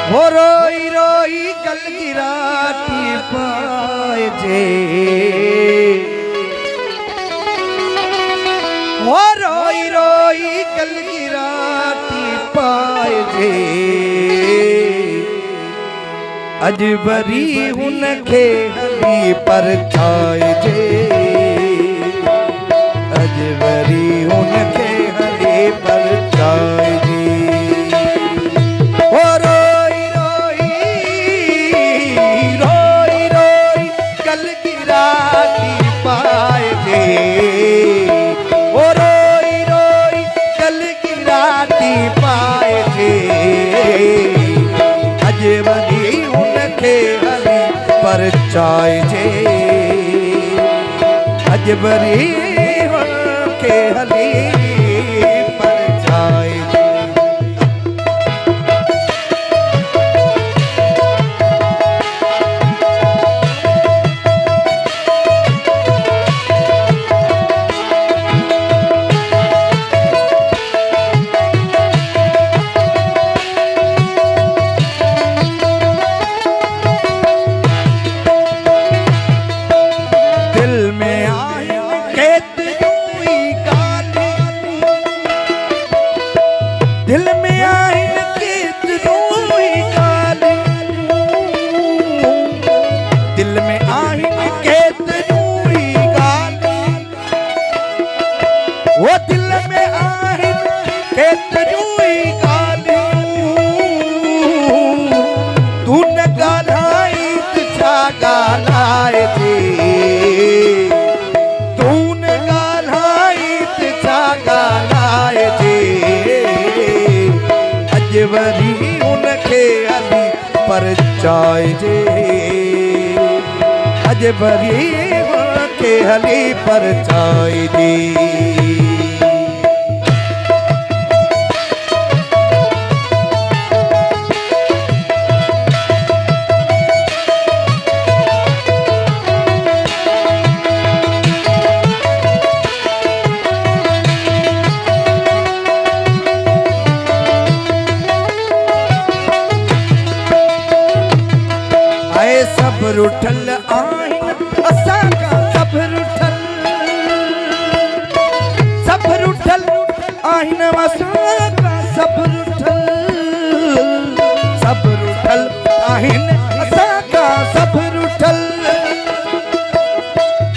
वो रोई रोई गल गिराटी पाए जे, वो रोई रोई गल गिराटी पाए जे, अजबरी उनखे हली पर छाए जे, अजबरी उनखे हली पर छाए जे। पर चाय जे अजबरी के हली पर चाय जे। दिल में आइन केतनों गाली, दिल में आइन केतनों गाली, वो दिल में आइन केतनों गाली, तू न गालाई छा गालाए जे, तू न गालाई छा गालाए जे, अजबरी उनखे हली पर चाय जे, अजबरी उनखे हली पर चाय जे। सब्र उठल आइन असा का सब्र उठल, सब्र उठल आइन असा का सब्र उठल, सब्र उठल आइन असा का सब्र उठल,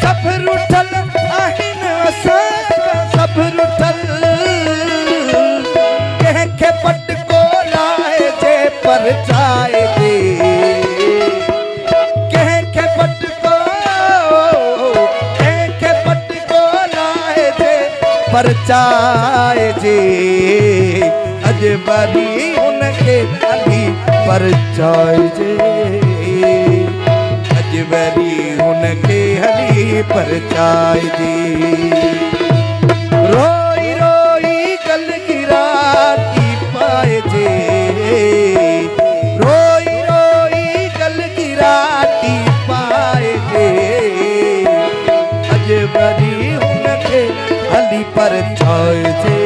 सब्र उठल आइन असा का सब्र उठल, कह के पट को लाए जे पर जाए जे, पर चाय जे, अजबरी उनखे हली पर चाय जे, अजबरी उनखे हली पर चाय जे। रोई रोई गल गिराटी पाए जे, रोई रोई गल गिराटी पाए जे, अजबरी हली पर चाय जे,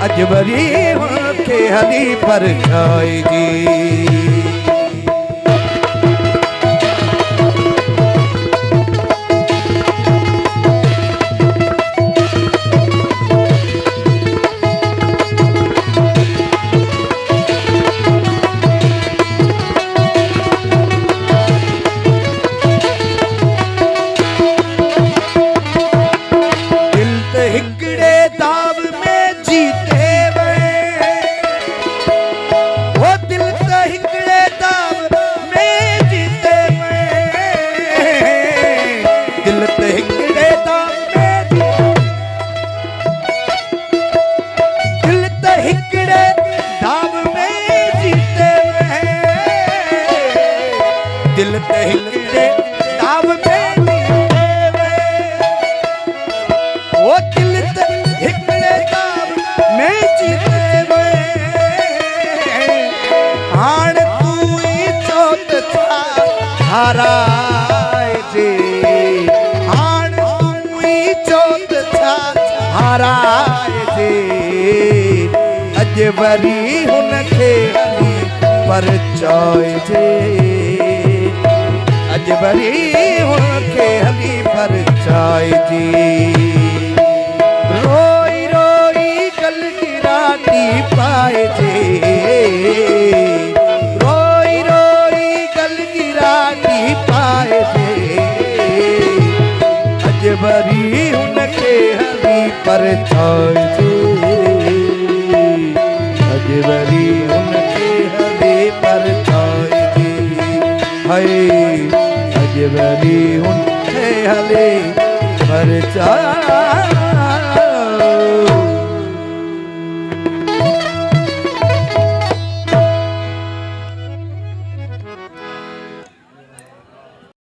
अजबरी के हली पर चाय जे। दिल ते हिकड़े दाव में जीते वे, वो दिल ते हिकड़े दाव में जीते वे, हाण तू ही चोत था हाराए जे, हाण तू ही चोत था हाराए जे, अजबरी हुनखे हली परचाए जे अजबरी हुनखे हली परचाए जी रोई रोई गल गिराती पाए जे रोई रोई गल गिराती पाए जे अजबरी हुनखे हली परचाए जे अजबरी उनके हले परछाई जी हाय अजबरी उनके हले परछाई